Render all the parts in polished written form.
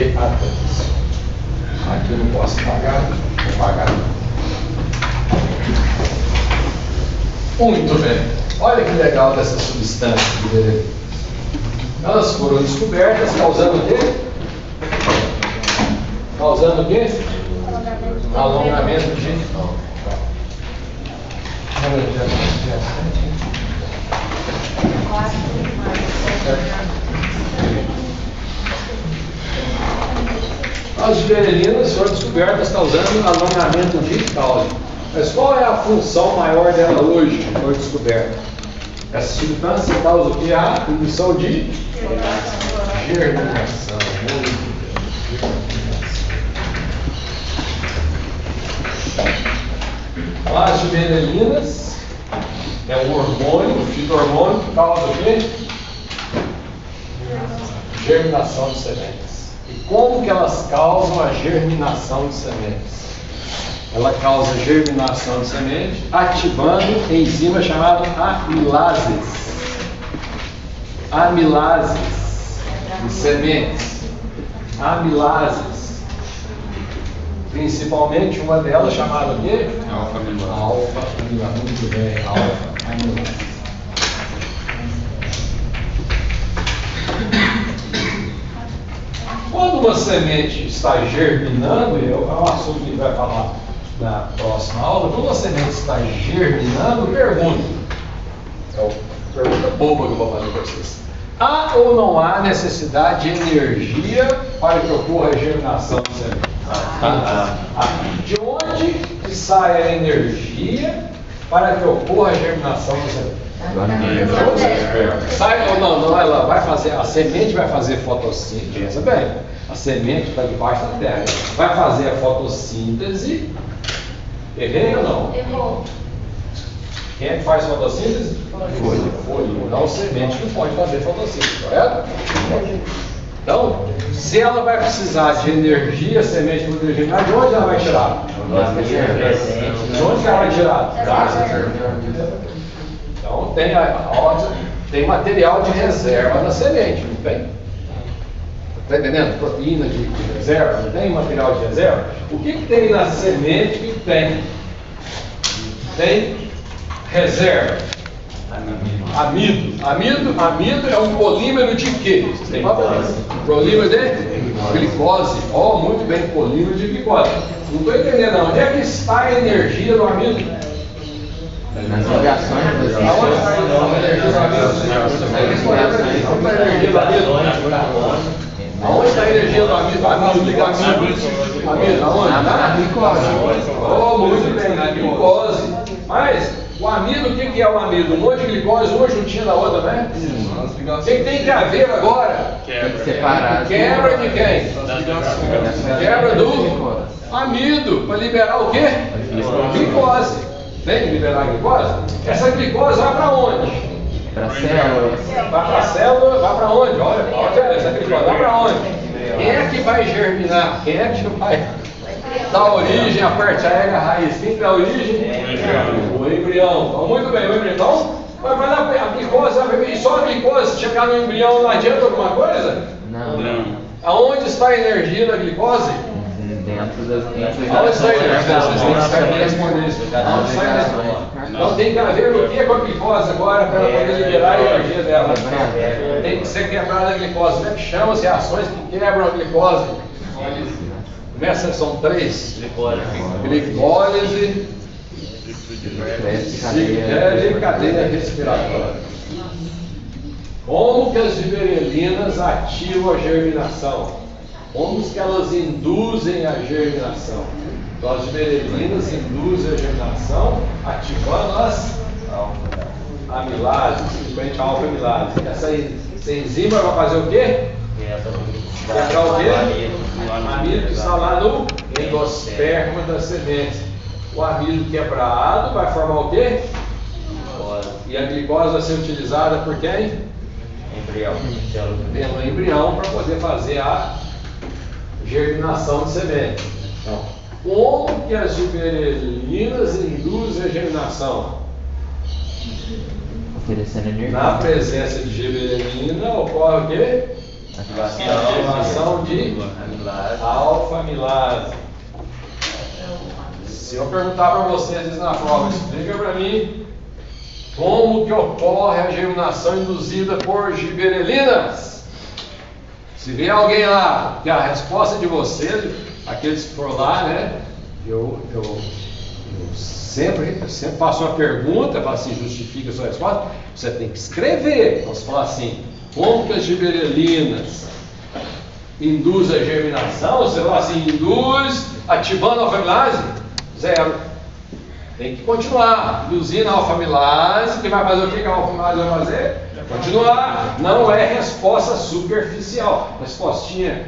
GA2. Aqui eu não posso pagar, vou pagar. Muito bem. Olha que legal dessas substâncias. Elas foram descobertas causando o quê? Causando o quê? Alongamento de... As giberelinas foram descobertas causando alongamento de caule. Mas qual é a função maior dela hoje que foi descoberta? Essa substância causa o que? A indução de germinação. As giberelinas é um hormônio, um fito-hormônio que causa o quê? Germinação de sementes. E como que elas causam a germinação de sementes? Ela causa germinação de semente ativando enzima chamada amilases. Amilases de sementes. Amilases. Principalmente uma delas chamada o quê? Alfa-amilase. Alfa-amilase. Muito bem, alfa-amilase. Quando uma semente está germinando, é um assunto que a gente vai falar na próxima aula, quando uma semente está germinando, pergunta. É uma pergunta boba que eu vou fazer para vocês. Há ou não há necessidade de energia para que ocorra a germinação de semente? De onde que sai a energia para que ocorra a germinação de semente? Sai ou não é lá, vai fazer, a semente vai fazer fotossíntese, pensa bem, a semente está debaixo da terra, vai fazer a fotossíntese. Errei ou não? Errou. Quem é que faz fotossíntese? Folha. Não, semente não pode fazer fotossíntese, correto? Então, se ela vai precisar de energia, a semente para poder germinar, de onde ela vai tirar? De onde que ela vai tirar? Então, tem material de reserva na semente, não tem? Está entendendo? Proteína de reserva, não tem material de reserva? O que tem na semente que tem? Tem reserva. Amido. Amido é um polímero de quê? Tem polímero de glicose. Oh, muito bem, polímero de glicose. Não estou entendendo não. Onde é que está a energia do amido? Nas ligações das Aonde está a energia do amido? Aonde está a energia do amido? Amido, aonde? Na glicose. Oh, muito bem, na glicose. Mas o amido, o que é o amido? Um monte de glicose, uma juntinha da outra, né? O que tem que haver agora? separadas. Quebra de quem? Quebra do amido, para liberar o quê? Glicose. Tem que liberar a glicose? Essa glicose vai para onde? Para a célula. Vai para a célula, vai para onde? Olha essa glicose, vai para onde? Quem é que vai germinar? Quem é que vai dar origem à parte aérea raiz? Quem dá origem? O embrião. Então, muito bem, o embrião. Então, vai dar a glicose, e só a glicose chegar no embrião não adianta alguma coisa? Não. Aonde está a energia da glicose? Dentro das Aonde está a energia? Vocês têm que saber responder isso. Aonde está a energia? Então tem que haver o que com a glicose agora para ela poder liberar a energia dela? Tem que ser quebrada a glicose. Como é que chama as reações que quebram a glicose? Começa, são três: glicólise, e cadeia respiratória. Como que as giberelinas ativam a germinação? Como que elas induzem a germinação? Então, as giberelinas induzem a germinação ativando as amilases, principalmente a alfa-amilase. Essa enzima vai fazer o quê? Quebrar o quê? O amido que está lá no endosperma das sementes. O amido quebrado vai formar o quê? E a glicose vai ser utilizada por quem? Pelo embrião para poder fazer a germinação de semente. Então, como que as giberelinas induzem a germinação? Oferecendo energia. Na presença de giberelina ocorre o quê? Ativação de Alfa-amilase. Se eu perguntar para vocês na prova, explica para mim como que ocorre a germinação induzida por giberelinas. Se vier alguém lá, que a resposta de vocês, aqueles que foram lá, né? Eu sempre faço uma pergunta, falo assim, justifica a sua resposta. Você tem que escrever. Então, você fala assim, como que as giberelinas induzem a germinação? Você fala assim, induz ativando a alfa-amilase? 0. Tem que continuar induzindo a alfa-amilase, que vai fazer o que a alfa-amilase vai fazer? Continuar. Não é resposta superficial. Respostinha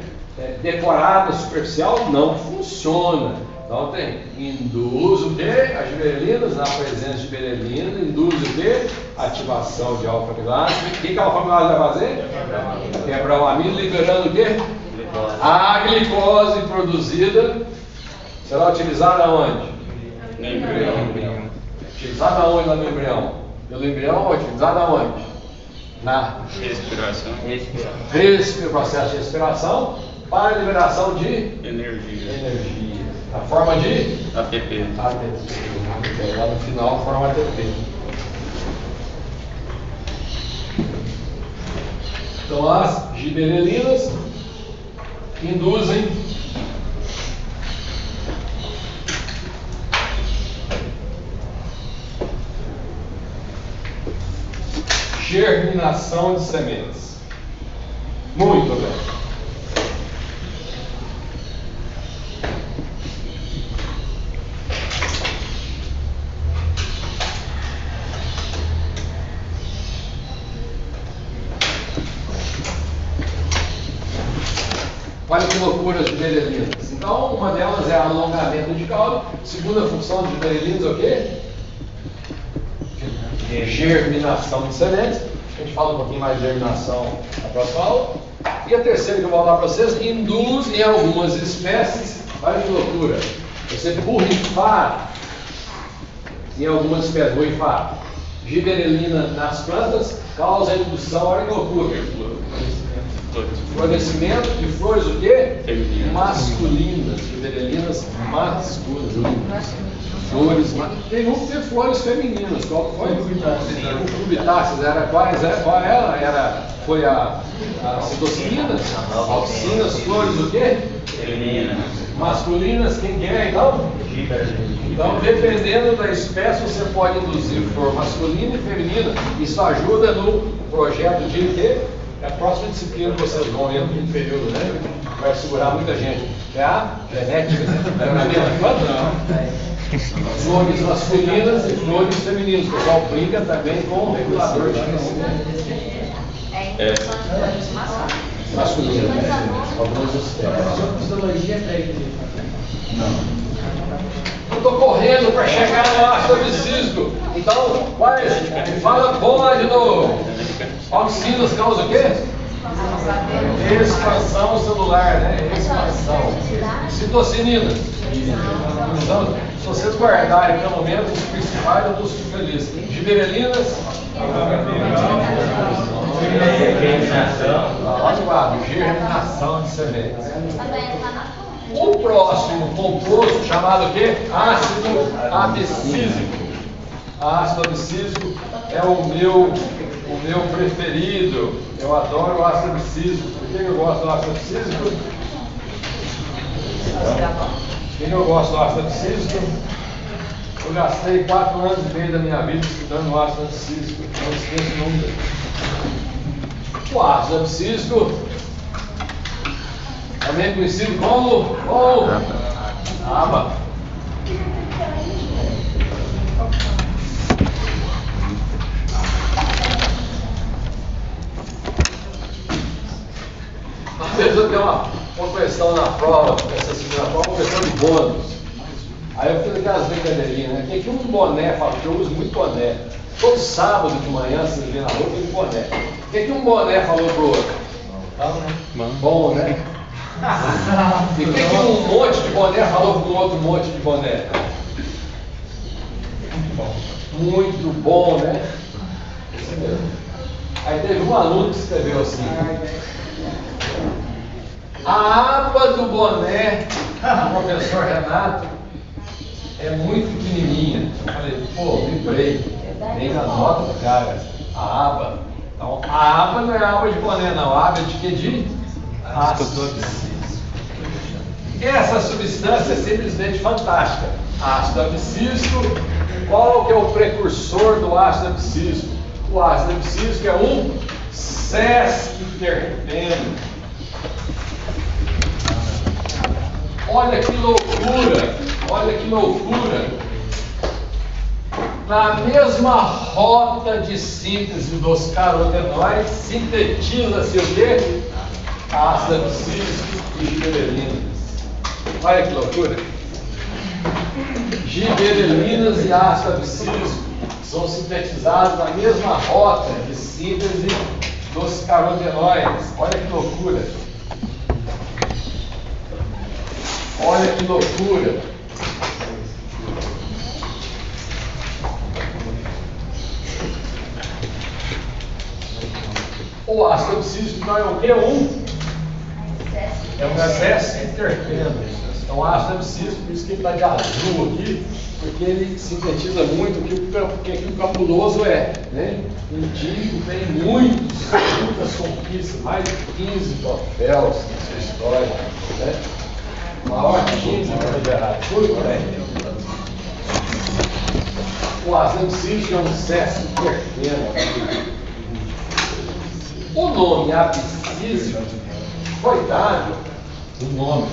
decorada, superficial, não funciona. Então tem, induz o quê? As giberelinas, na presença de giberelinas, induz o quê? Ativação de alfa-amilase. O que a alfa-amilase vai fazer? Quebrar o amino, liberando o quê? A glicose produzida será utilizada onde? No embrião. Utilizada onde lá no embrião? Pelo embrião, utilizada onde? Na Respiração. processo de respiração para a liberação de Energia. na forma de ATP. ATP. Lá no final, forma ATP. Então, as giberelinas induzem germinação de sementes. Muito bem. Olha que loucura as giberelinas. Então, uma delas é alongamento de caule. Segunda função de giberelinas é o quê? Germinação de sementes. A gente fala um pouquinho mais de germinação na próxima aula. E a terceira que eu vou falar para vocês, induz em algumas espécies, olha que loucura, você borrifar em algumas espécies, borrifar giberelina nas plantas, causa indução, olha que loucura. Florescimento de flores o quê? Femininas. Masculinas, giberelinas masculinas. Flores, tem um que tem flores femininas. Qual foi? Cucubitáceas. Era quais? Qual era? Foi as citocinas? Auxinas, flores o quê? Femininas. Masculinas, quem é então? Então, dependendo da espécie, você pode induzir flor masculina e feminina. Isso ajuda no projeto de quê? É a próxima disciplina que vocês vão ver no período, né? Vai segurar muita gente. É a genética, flores masculinas e flores femininas. O pessoal brinca também com o regulador de masculino. Algumas espécies. Eu estou correndo para chegar no ácido abscísico. Então, fala bola de novo. Auxinas causa o quê? Expansão celular, né? Expansão. Citocininas. Então, se vocês guardarem pelo menos os principais, eu estou super feliz. Giberelinas. Germinação de sementes. O próximo composto chamado de ácido abscísico. Ácido abscísico é o meu preferido. Eu adoro o ácido abscísico. Por que eu gosto do ácido abscísico? Por que eu gosto do ácido abscísico? Eu gastei 4 anos e meio da minha vida estudando ácido abscísico. Não esqueço nunca. O ácido abscísico, também conhecido como ABA. Às vezes eu tenho uma questão na prova, essa segunda prova, uma questão de bônus. Aí eu fiz aquelas brincadeirinhas, né? Tem que um boné fala, porque eu uso muito boné. Todo sábado de manhã, você vê na rua, tem um boné. O que um boné falou pro outro? Bom, né? E o que um monte de boné falou pro outro monte de boné? Muito bom, né? Isso mesmo. Aí teve um aluno que escreveu assim: A aba do boné do professor Renato é muito pequenininha. Eu falei, pô, vibrei. Nem na nota do cara. A aba. Então, a aba não é aba de boné, não. A aba é de quê? De ácido abscísico. Essa substância é simplesmente fantástica. Ácido abscísico. Qual que é o precursor do ácido abscísico? O ácido abscísico é um sesquiterpeno. Olha que loucura! Olha que loucura! Na mesma rota de síntese dos carotenoides, sintetiza-se o quê? Ácido abscísico e gibberelinas. Olha que loucura! Gibberelinas e ácido abscísico são sintetizados na mesma rota de síntese dos carotenoides. Olha que loucura! Olha que loucura! O ácido abscísico não é o quê? É um excesso de terpeno. É um ácido abscísico, por isso que ele está de azul aqui, porque ele sintetiza muito o que o cabuloso é, né? O indigo tem muitas conquistas, mais de 15 troféus na sua história, né? Maior 15 para tudo, né? O ácido abscísico é um excesso de terpeno. O nome abscísico foi dado, o nome,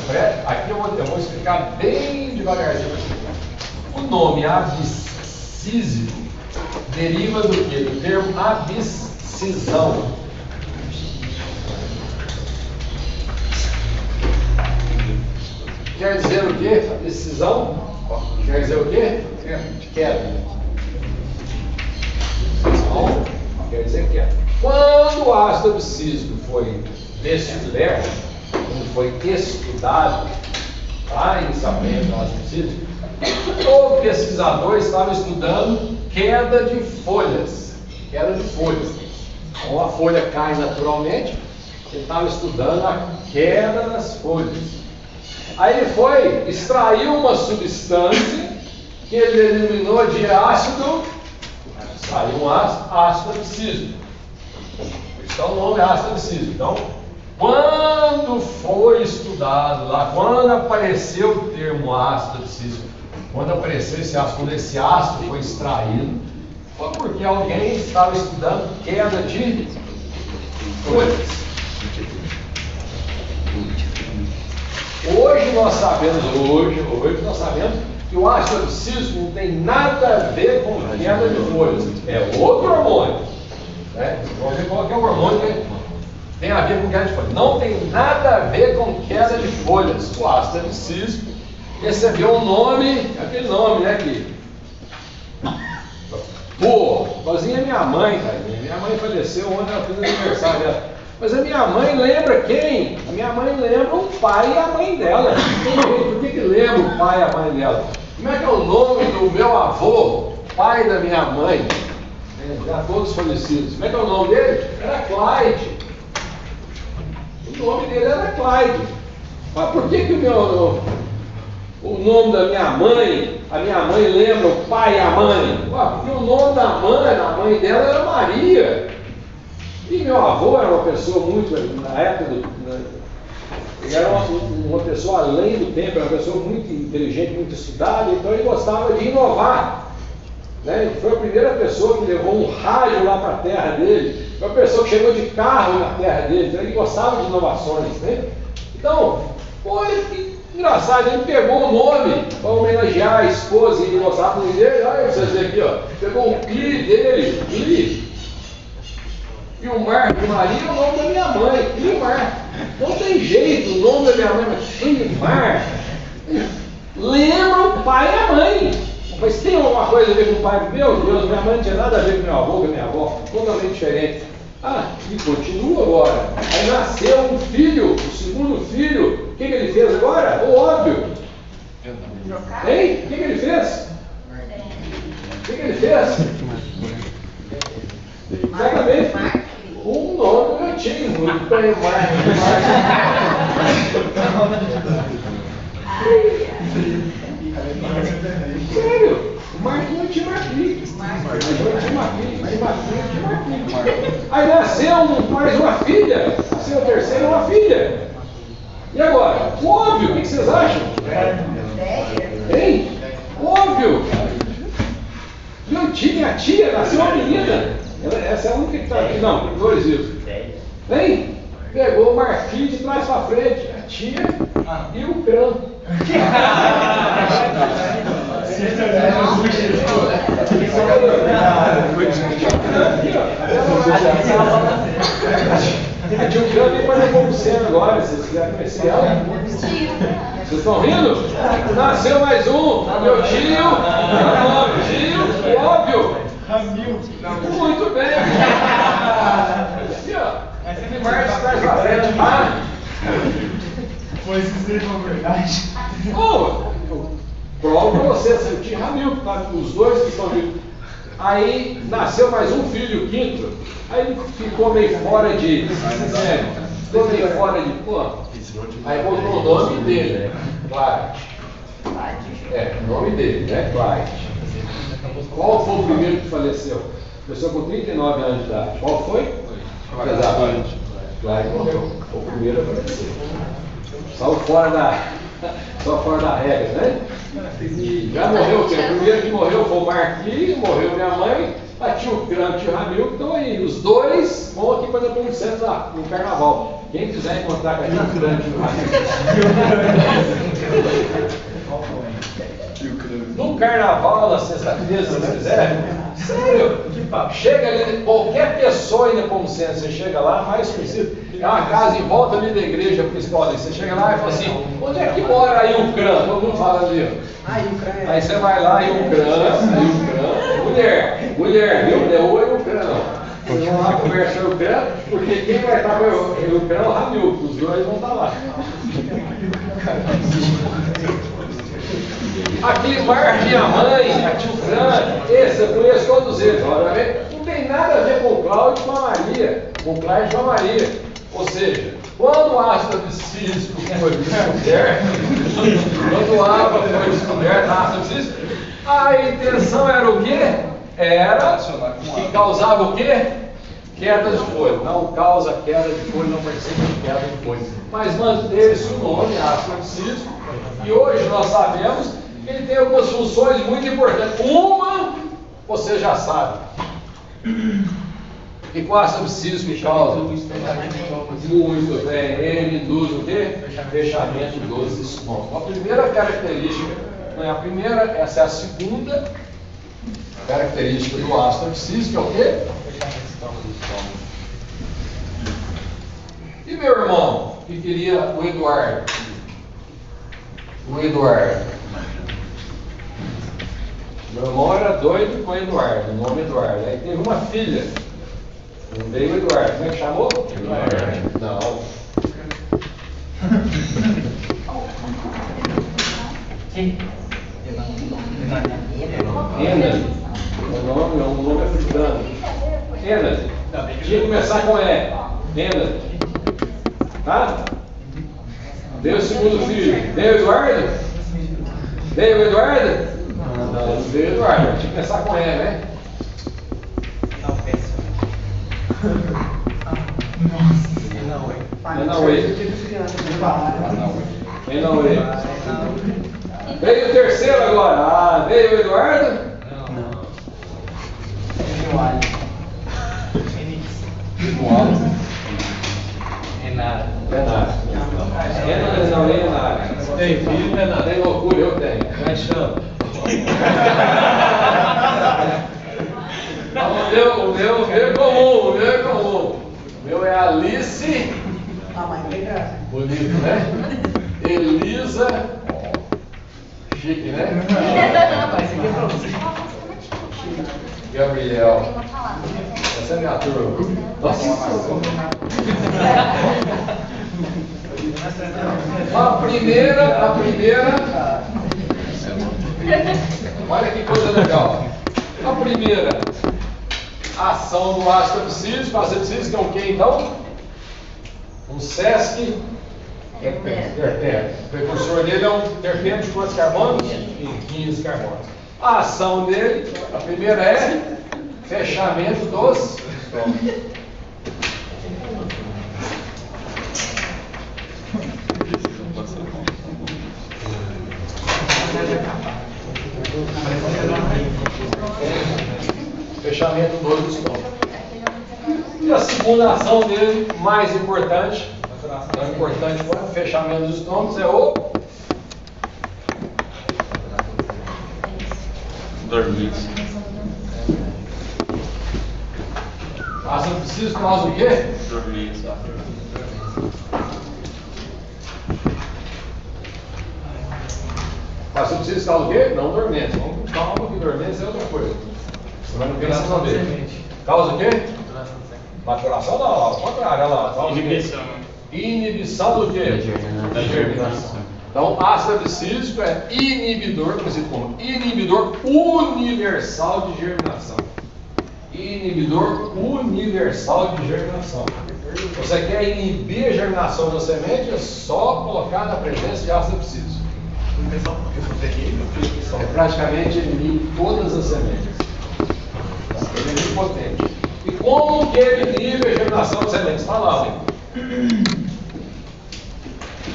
aqui eu vou explicar bem devagarzinho. O nome abscísico deriva do quê? Do termo abscisão. Quer dizer o quê? Abscisão? Quer dizer o quê? Queda. Abscisão quer dizer queda. Quando o ácido abscísico foi descoberto, quando foi estudado, lá inicialmente o ácido abscísico, o pesquisador estava estudando queda de folhas. Queda de folhas. Então a folha cai naturalmente, ele estava estudando a queda das folhas. Aí ele foi, extraiu uma substância que ele denominou de ácido, extraiu um ácido abscísico. Então o nome é ácido abscísico. Então, quando foi estudado lá, quando apareceu o termo ácido abscísico, quando apareceu esse ácido, quando esse ácido foi extraído, foi porque alguém estava estudando queda de folhas. Hoje nós sabemos que o ácido abscísico não tem nada a ver com queda de folhas. É outro hormônio. Né? Vamos ver qual que é o hormônio que tem a ver com queda de folhas. Não tem nada a ver com queda de folhas. O ácido abscísico recebeu um nome, aquele nome, né, que... Pô, igualzinho a minha mãe, cara. Minha mãe faleceu ontem, ela fez aniversário dela. Mas a minha mãe lembra quem? A minha mãe lembra o pai e a mãe dela. Por que lembra o pai e a mãe dela? Como é que é o nome do meu avô, pai da minha mãe? Já todos falecidos. Como é que é o nome dele? Era Clyde. O nome dele era Clyde. Mas por que o nome da minha mãe, a minha mãe lembra o pai e a mãe? Porque o nome da mãe, a mãe dela era Maria. E meu avô era uma pessoa muito, na época ele era uma pessoa além do tempo, era uma pessoa muito inteligente, muito estudada, então ele gostava de inovar. Né? Ele foi a primeira pessoa que levou um rádio lá para a terra dele, foi a pessoa que chegou de carro na terra dele, então ele gostava de inovações. Né? Então, que engraçado, ele pegou o nome para homenagear a esposa e ele gostava do nome dele, olha vocês aqui, ó, pegou o Cli dele, Cli. E o Mar de Maria é o nome da minha mãe, Climar. Não tem jeito, o nome da minha mãe é Climar. Lembra o pai e a mãe. Mas tem alguma coisa a ver com o pai? Meu Deus, minha mãe não tinha nada a ver com meu avô, com minha avó, totalmente diferente. E continua agora. Aí nasceu um filho, o segundo filho. O que ele fez agora? O óbvio. Hein? O que ele fez? O que ele fez? Exatamente. Um nome antigo, muito bem, Marcos. Sério, o Marquinhos tinha Marquinhos. Aí nasceu mais uma filha, nasceu a terceira uma filha. E agora? Óbvio, o que vocês acham? Hein? Óbvio! Minha tia nasceu uma menina. Essa é a única que está aqui. Não, tem dois isso. Hein? Pegou o Marquinhos de trás para frente, a tia e o Cran. A tia Cran vem para Nepomuceno agora, vocês quiserem conhecer ela. Vocês estão rindo? Nasceu mais um, meu tio, óbvio. Muito bem. Aqui, ó. Aqui mais traz pra frente, tá? Pois isso é uma verdade. Prova pra você, seu tio Ramil, tá? Os dois que estão vivos. Aí nasceu mais um filho, o quinto. Aí ele ficou meio fora de. Sério, ficou meio fora de. Pô. Aí botou o nome dele, Clyde. O nome dele, né? Clyde. Qual foi o primeiro que faleceu? Pessoa com 39 anos de idade. Qual foi? Exato. Clyde morreu. Foi o primeiro a falecer. Só fora da regra, né? E já morreu o quê? O primeiro que morreu foi o Marquinhos, morreu minha mãe, a tio Cran, tio Ramil, estão aí. Os dois vão aqui para Nepomuceno lá, no carnaval. Quem quiser encontrar com a tio Cran, tio Ramil. No carnaval, na sexta-feira, se vocês quiserem, sério, chega ali, qualquer pessoa em Nepomuceno, você chega lá, mais conhecido, é uma casa em volta ali da igreja principal ali. Você chega lá e fala assim, onde é que mora aí o Cran? Todo mundo fala ali, ó. Aí você vai lá e o Cran, mulher, viu? Deu oi o Cran. Vocês vão lá conversar o Cran, porque quem vai estar com o Cran é o Ramil, os dois vão estar lá. Aqui, Marca, minha mãe, a tio Fran, esse eu conheço todos eles, olha, não tem nada a ver com o Cláudio e com a Maria, com o Cláudio e com a Maria. Ou seja, quando o ácido abscísico foi descoberto, a intenção era o quê? Era que causava o quê? Queda de folha. Não causa queda de folha, não participa de queda de folha. Mas manteve-se o nome, ácido abscísico, e hoje nós sabemos que ele tem algumas funções muito importantes. Uma, você já sabe. E com ácido abscísico que causa? Muito bem. Ele induz o quê? Fechamento dos estômagos. A primeira característica, não é a primeira, essa é a segunda característica do ácido abscísico, é o quê? E meu irmão, que queria o Eduardo? Meu irmão era doido com o Eduardo, o nome Eduardo. Aí teve uma filha. Não veio o Eduardo. Como é que chamou? Eduardo. Não. Enad. O nome africano. Enad. Tinha que começar com E. Enad. Tá? Veio o segundo filho. Veio o Eduardo? Veio o Eduardo? Não, veio o Eduardo. Tinha que começar com E, né? Veio o terceiro agora. Veio o Eduardo? Não. Renato. Tem filho, Renato? Tem loucura, eu tenho. Mas chama. O meu é comum. O meu é Alice. Bonito, né? Elisa. Chique, né? Gabriel. Essa é minha turma. Nossa. A primeira. Olha que coisa legal. A primeira ação do ácido abscísico. O ácido abscísico é o quê então? Um SESC Terpeno. O precursor dele é um terpeno de quantos carbonos? 15 carbonos. A ação dele, a primeira é fechamento dos fechamento dos estômagos. E a segunda ação dele, mais importante, tão importante quanto o fechamento dos estômagos, é o Dormência. ácido abscísico causa o quê? Dormência. Ácido abscísico causa o quê? Não dormência. Vamos calma que dormência é outra coisa. Você não pensa não ver. Causa o quê? Maturação não, ao contrário, olha lá. Causa o quê? Inibição. Inibição do quê? Da germinação. Então, ácido abscísico é inibidor, conhecido como inibidor universal de germinação. Inibidor universal de germinação. Você quer inibir a germinação da semente, é só colocar na presença de ácido abscísico. É praticamente inibe todas as sementes. Ele é muito potente. E como que ele inibe a germinação de sementes? Está lá, hein?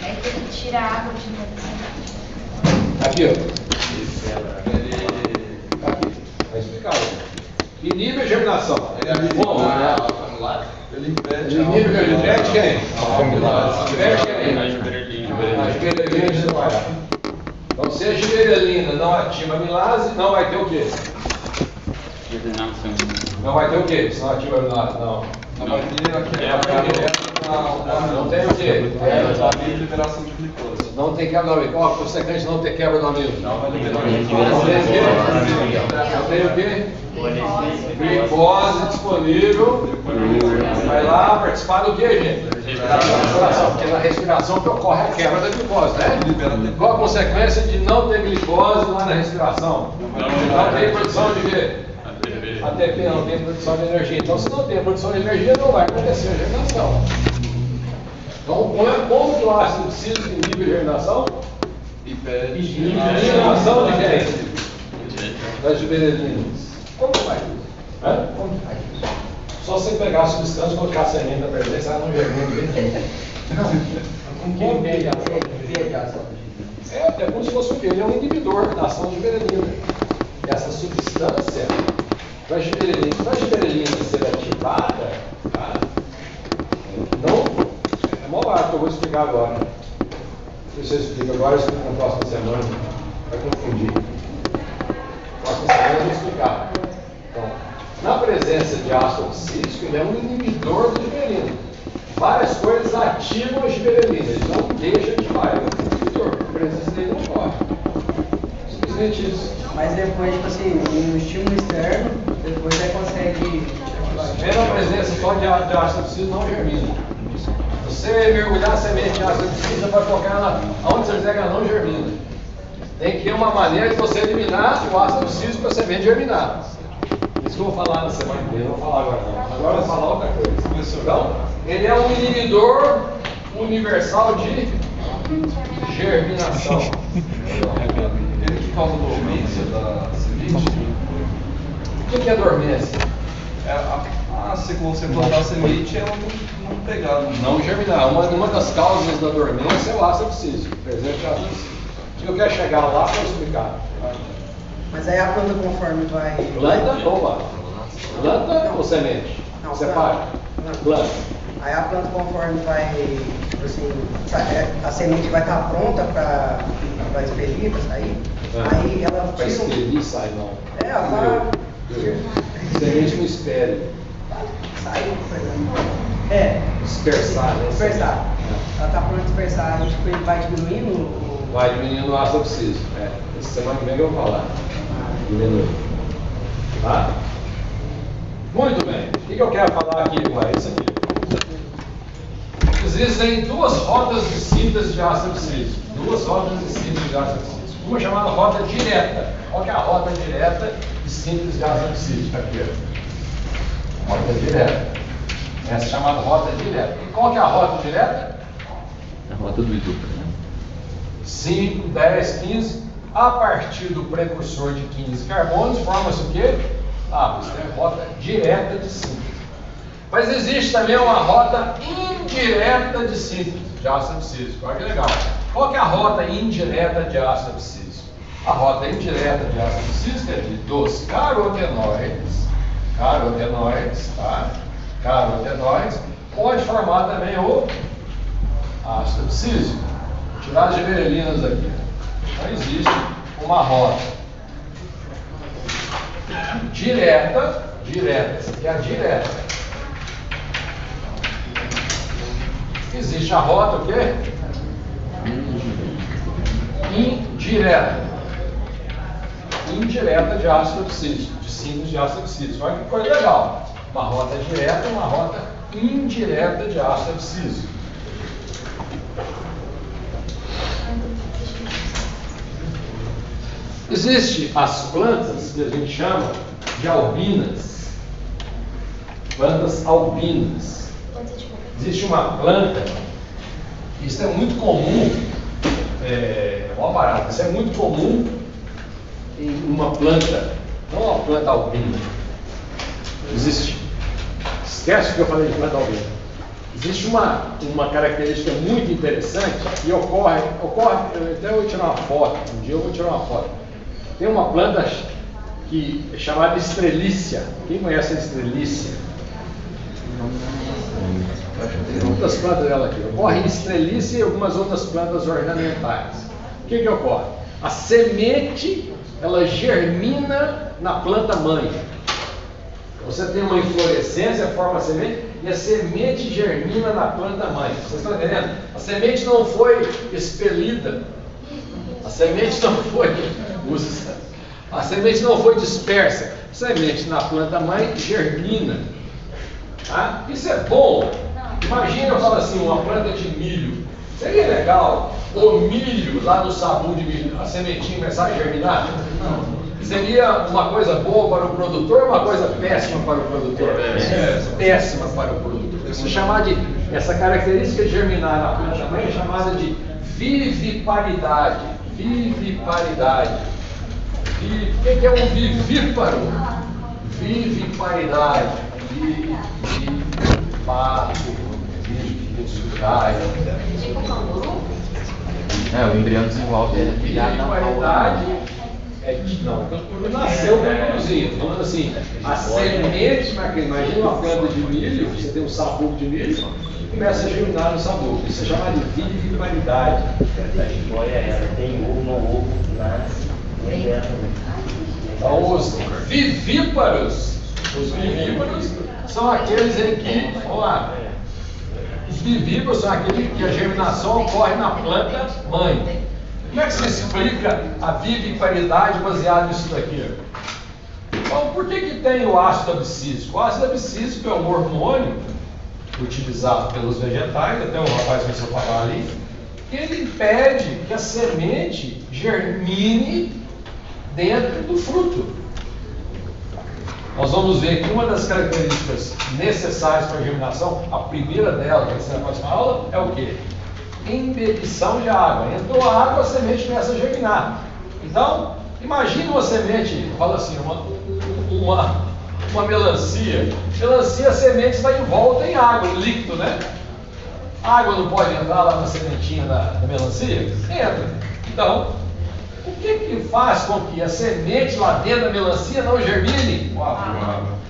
É que ele tira a água de dentro da semente. Aqui, ó. Aqui. Vai explicar. Inibe a germinação. Como? Ele impede Ele inibe quem? Impede quem? A giberelina. A giberelina de trabalhar. Então, se a giberelina não ativa a amilase, não vai ter o quê? Germinação. Não vai ter o quê? Se não ativa a amilase, não. Não vai ter Não tem o quê? liberação de glicose. Não tem quebra do amido. Qual é o consequente de não ter quebra do amido? Não vai liberar Não tem o quê? Não tem o quê? Glicose disponível. Vai lá participar do quê, gente? Respiração. Porque na respiração que ocorre a quebra da glicose, né? Qual a consequência de não ter glicose lá na respiração? Não tem produção de quê? ATP não tem produção de energia. Então, se não tem produção de energia, não vai acontecer a germinação. Então, como que o ácido abscísico inibe a germinação? Inibe a germinação de quem? Das giberelinas. Como faz isso? Como faz isso? Só você pegar a substância e colocar a semente na presença, ela não germina bem. Como verde ação? É como se fosse o quê? Ele é um inibidor da ação de giberelina. Essa substância, para a giberelina ser ativada, tá? Não, é mó barato que eu vou explicar agora. Não sei se eu explico agora, eu explico na próxima semana. Vai confundir. Próxima semana eu vou explicar. Então, na presença de ácido abscísico, ele é um inibidor da giberelina. Várias coisas ativam a giberelina, ele não deixa de ativar, ele é um inibidor. A presença dele não ocorre. Simplesmente isso. Mas depois, tipo assim, no estímulo externo, depois aí consegue ativar. Mesmo a presença só de ácido abscísico não germina. Você mergulhar a semente de ácido abscísico, você pode colocar ela onde você quiser que ela não germina. Tem que ter uma maneira de você eliminar o ácido abscísico para a semente germinar. Isso que eu vou falar na semana que vem, não vou falar agora não. Agora eu vou falar outra coisa. Então, ele é um inibidor universal de germinação. Ele que causa dormência da semente. O que é dormência? Se você plantar a semente, ela não pegar. Não germinar. Uma das causas da dormência é o ácido abscísico, presente de ácido abscísico. Eu quero chegar lá para explicar. Mas aí a planta conforme vai. Planta ou planta ou semente? Não, Separa. planta. Planta. Aí a planta conforme vai, tipo assim, a semente vai estar pronta para expelir, para sair. Aí ela Para tira um. expelir sai não. É, ela vai. Semente não espere. Sai, é. Dispersar, né? Dispersar. Ela está pronta a dispersar, a gente vai diminuindo o. Vai diminuindo o ácido abscísico. Essa semana que vem eu vou falar. Diminui. Tá? Muito bem. O que eu quero falar aqui agora? Isso aqui. Existem duas rodas de síntese de ácido abscísico. Duas rodas de síntese de ácido abscísico. Uma chamada roda direta. Qual que é a roda direta de síntese de ácido abscísico? Aqui, ó. Roda direta. Essa é chamada roda direta. E qual que é a roda direta? Rota do Iduca, né? 5, 10, 15. A partir do precursor de 15 carbonos, forma-se o quê? Você tem a rota direta de síntese. Mas existe também uma rota indireta de síntese de ácido abscísico. Olha que legal. Qual que é a rota indireta de ácido abscísico? A rota indireta de ácido abscísico é dos carotenoides, tá? Carotenoides, pode formar também o ácido abscísico. Vou tirar as gibberelinas aqui. Então existe uma rota direta, essa aqui é a direta. Existe a rota o quê? Indireta de ácido abscísico, de síntese de ácido abscísico. Olha que coisa legal. Uma rota direta e uma rota indireta de ácido abscísico. Existem as plantas que a gente chama de albinas. Plantas albinas. Existe uma planta, isso é muito comum, uma barata, isso é muito comum em uma planta, não uma planta albina. Existe, esquece que eu falei de planta albina. Existe uma característica muito interessante que ocorre, até eu vou tirar uma foto, um dia eu vou tirar uma foto. Tem uma planta que é chamada estrelícia. Quem conhece a estrelícia? Tem outras plantas dela aqui. Ocorre estrelícia e algumas outras plantas ornamentais. O que ocorre? A semente, ela germina na planta mãe. Você tem uma inflorescência, forma a semente, e a semente germina na planta mãe. Vocês estão entendendo? A semente não foi expelida. A semente não foi dispersa. A semente na planta mãe germina. Tá? Isso é bom. Imagina, eu falo assim, uma planta de milho. Seria legal o milho lá no sabu de milho, a sementinha começar a germinar? Não. Seria uma coisa boa para o produtor ou uma coisa péssima para o produtor? Péssima para o produtor. Isso chamar de, essa característica de germinar na planta mãe é chamada de viviparidade. Viviparidade. O que é um vivíparo? Viviparidade. Tipo canguru? O embrião desenvolve criado na Viviparidade não, o canguru nasceu com a canguruzinho. Falando assim, a semente, imagina uma planta de milho, você tem um sabugo de milho, e começa a germinar no sabugo. Isso é chamado de viviparidade. A jiboia, ela tem ovo, nasce, e ela Então, os vivíparos são aqueles em que, vamos lá, os vivíparos são aqueles que a germinação ocorre na planta mãe. Como é que se explica a viviparidade baseada nisso daqui? Então, por que tem o ácido abscísico? O ácido abscísico é um hormônio utilizado pelos vegetais, até o rapaz começou a falar ali, que ele impede que a semente germine dentro do fruto. Nós vamos ver que uma das características necessárias para a germinação, a primeira dela, que vai ser na próxima aula, é o quê? Embebição de água. Entrou a água, a semente começa a germinar. Então, imagine uma semente, fala assim, uma melancia. Melancia, a semente está envolta em água, em líquido, né? A água não pode entrar lá na sementinha da melancia? Entra. Então, o que faz com que a semente lá dentro da melancia não germine?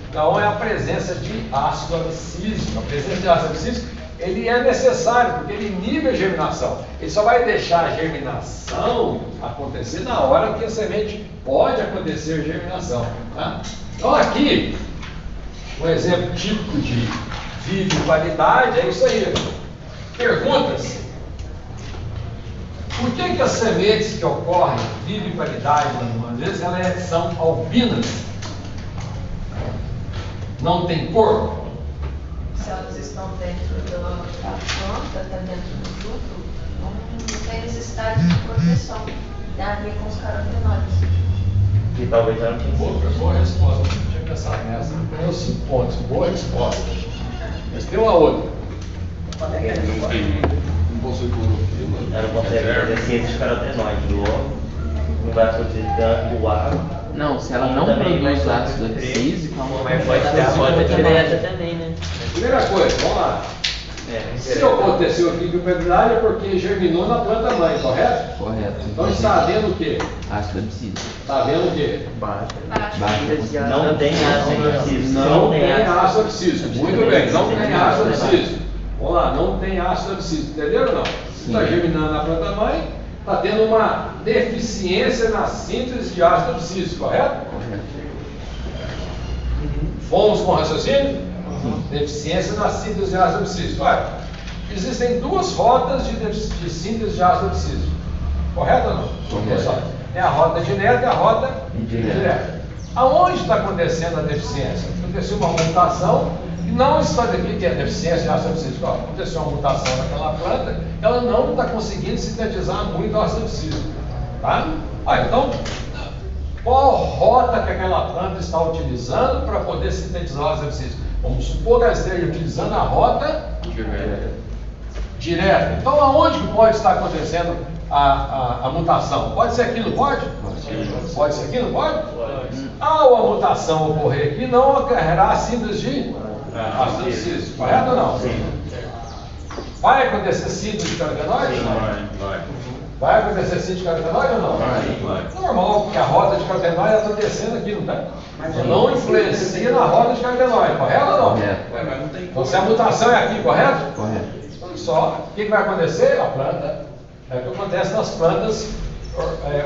Então, é a presença de ácido abscísico. A presença de ácido abscísico, ele é necessário, porque ele inibe a germinação. Ele só vai deixar a germinação acontecer na hora que a semente pode acontecer a germinação. Tá? Então, aqui, um exemplo típico de viviparidade é isso aí. Perguntas? Por que as sementes que ocorrem viviparidade, às vezes, elas são albinas? Não tem cor? Se elas estão dentro da planta, está dentro do fruto, não tem necessidade de proteção. Tem a ver com os carotenoides. E talvez ela tenha Boa resposta, não tinha pensado nessa. Tem os 5 pontos, boa resposta. Mas tem uma outra. possui clorofila. Ela não consegue fazer síntese de carotenoide, logo não vai produzir tanto o água. Não, se ela não Também vai produz ácido sofrer. abscísico, ela não Mas vai pode ter a produzir roda carotenoide. direta também, né? Primeira coisa, vamos lá. Se aconteceu aqui com pebridade é porque germinou na planta mãe, correto? Correto. Então está havendo o quê? Ácido abscísico. Está havendo o quê? Baixo. Não tem ácido abscísico. Não tem ácido abscísico. Muito bem, não tem ácido abscísico. Vamos lá, não tem ácido abscísico. Entenderam ou não? Se está germinando na planta mãe, está tendo uma deficiência na síntese de ácido abscísico, correto? Correto. Fomos com o raciocínio? Deficiência na síntese de ácido abscísico. Olha, existem duas rotas de síntese de ácido abscísico. Correto ou não? Correto. É a rota direta e a rota Indireta. indireta. Aonde está acontecendo a deficiência? Aconteceu uma mutação e não está aqui que é deficiência de ácido abscísico. Ó, aconteceu uma mutação naquela planta, ela não está conseguindo sintetizar muito ácido abscísico. Tá? Olha, então, qual rota que aquela planta está utilizando para poder sintetizar o ácido abscísico? Vamos supor que ela esteja utilizando a rota direta. Então, aonde que pode estar acontecendo a mutação? Pode ser aqui, não pode? Pode ser aqui, não pode? Ao a mutação ocorrer aqui, não ocorrerá a síntese de ácido abscísico. Correto ou não? Sim. Vai acontecer síntese de carotenoide? Vai acontecer síntese de carotenoide ou não? Vai. Normal, porque a rota de carotenoide está descendo aqui, não está? Não influencia na rota de carotenoide, correto ou não? Correto. Mas não tem Então, se a mutação é aqui, correto? Correto. Então, só, o que vai acontecer? A planta, é o que acontece nas plantas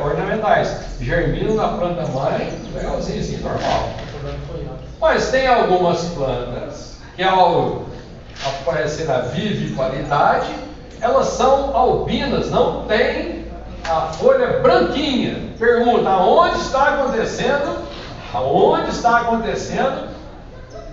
ornamentais. Germinam na planta mãe, legalzinho assim, normal. Mas tem algumas plantas que ao aparecer a viviparidade, elas são albinas, não tem a folha branquinha. Pergunta, aonde está acontecendo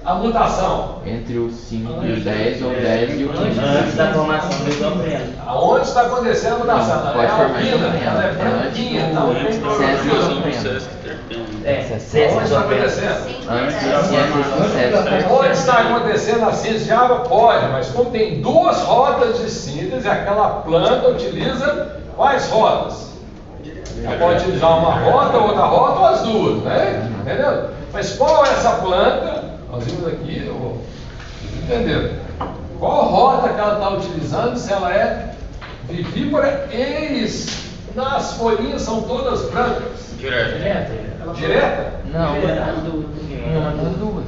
a mutação? Entre o 5 e o 10, ou 10 e o 15. Antes da formação do isofreno. Aonde está acontecendo a mutação? Não, Ela pode é formar albina, isofreno. ela é branquinha, não tem Antes do clorofila. Sexo Onde está acontecendo? Antes do 7. Pode estar acontecendo a síntese de água? Pode, mas como tem duas rotas de síntese, aquela planta utiliza quais rotas? Ela pode utilizar uma rota, outra rota ou as duas, né? Entendeu? Mas qual é essa planta? Nós vimos aqui, entendeu? Qual rota que ela está utilizando? Se ela é vivípara, nas folhinhas são todas brancas. Direta? Não, uma das duas.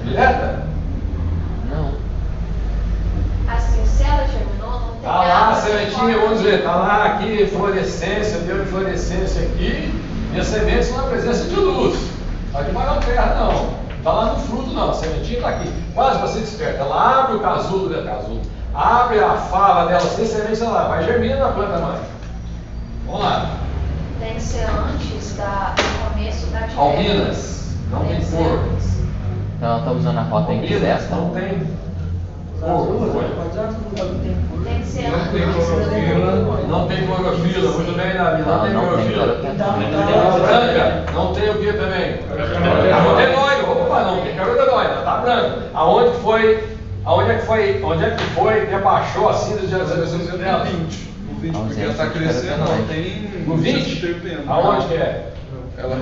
Direta? Não. Assim, se ela germinou, não tem Tá lá a água, sementinha, vamos ver, tá lá aqui, fluorescência, deu inflorescência aqui, e as sementes estão na presença de luz. Não vai na terra, não. Tá lá no fruto, não. A sementinha está aqui. Quase você desperta. Ela abre o casulo, abre a fava dela, sem semente, lá, vai germinar na planta mãe. Vamos lá. Tem que ser antes do começo da direta. Albinas, não tem que ser cor. antes. Então ela está usando a rota Albinas, indireta. não tem cor. Tem que ser Não antes tem clorofila, não tem clorofila, muito bem, Davi, não tem Não tem clorofila. carotenoide. Branca, não tem o que também? Carotenoide, opa, não tem carotenoide, tá branco. Onde é que foi que abaixou a síntese de azeduzação dela? 20. O 20, porque ela está crescendo, ela tem... No 20? Aonde que é? Ela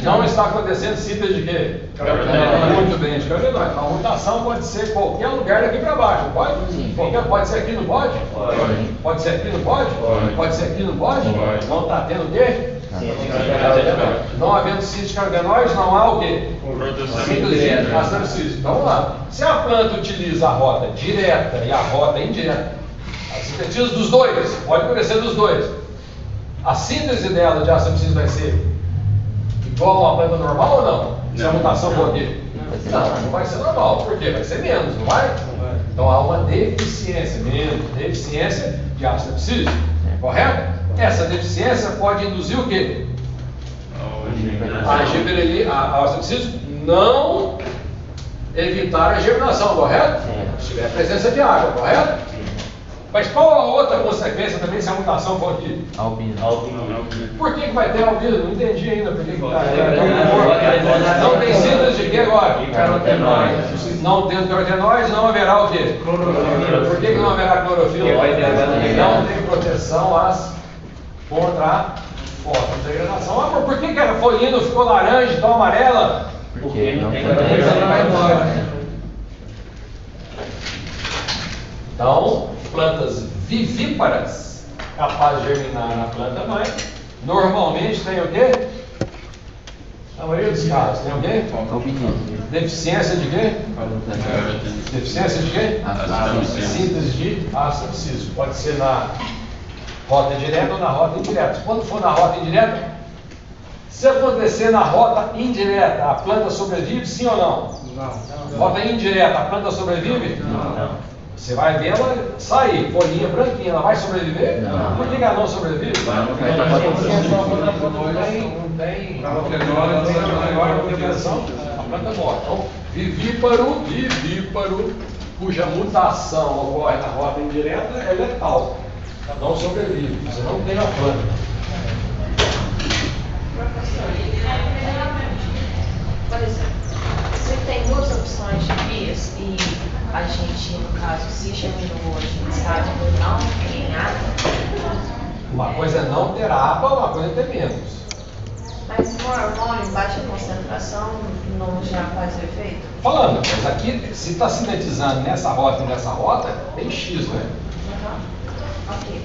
Não está acontecendo síntese de quê? Muito bem, de carotenoide. A mutação pode ser em qualquer lugar daqui para baixo, não pode? Sim. Pode ser aqui, não pode? Pode. Pode ser aqui, não pode? Pode ser aqui, não pode? Pode. Não está tendo o quê? Sim. Não havendo síntese de carotenoide, não há o quê? Síntese de ácido abscísico. Então vamos lá. Se a planta utiliza a rota direta e a rota indireta, a sintetiza dos dois, pode acontecer dos dois. A síntese dela de ácido abscísico vai ser igual a uma planta normal ou não? Se a mutação for aqui? Não vai ser normal. Por quê? Vai ser menos, não vai? Então há uma deficiência, deficiência de ácido abscísico. Correto? Essa deficiência pode induzir o quê? A gibberelina, a ácido abscísico não evitar a germinação, correto? Se tiver presença de água, correto? Mas qual a outra consequência também se a mutação for aqui? Albino. Por que vai ter albino? Não entendi ainda por que tá. Não tem síntese de quê agora? Não tem carotenoides, não haverá o quê? Por que não haverá clorofila? Não tem proteção contra a fotodegradação. Ah, por que a folhinha não ficou laranja, então amarela? Porque não tem Então, plantas vivíparas capazes de germinar na planta mãe, normalmente tem o quê? Na maioria dos casos, tem o quê? albinismo. Deficiência de quê? Deficiência de quê? Síntese de ácido abscísico. Pode ser na rota direta ou na rota indireta. Quando for na rota indireta, se acontecer na rota indireta, a planta sobrevive, sim ou não? Não. Rota indireta, a planta sobrevive? Não. Você vai ver ela sair, folhinha branquinha, ela vai sobreviver? Não. Por que ela não sobrevive? Não tem proteção, a planta morre. Então, vivíparo, cuja mutação ocorre na rota indireta, é letal. Não sobrevive, você não tem a planta. Professor, por exemplo, você tem duas opções de vias e a gente, no caso, se germinou hoje em estágio não tem nada. Uma coisa é não ter água, uma coisa é ter menos. Mas o hormônio em baixa concentração não já faz efeito? Falando, mas aqui, se está sintetizando nessa rota e nessa rota, tem X, né? Ok.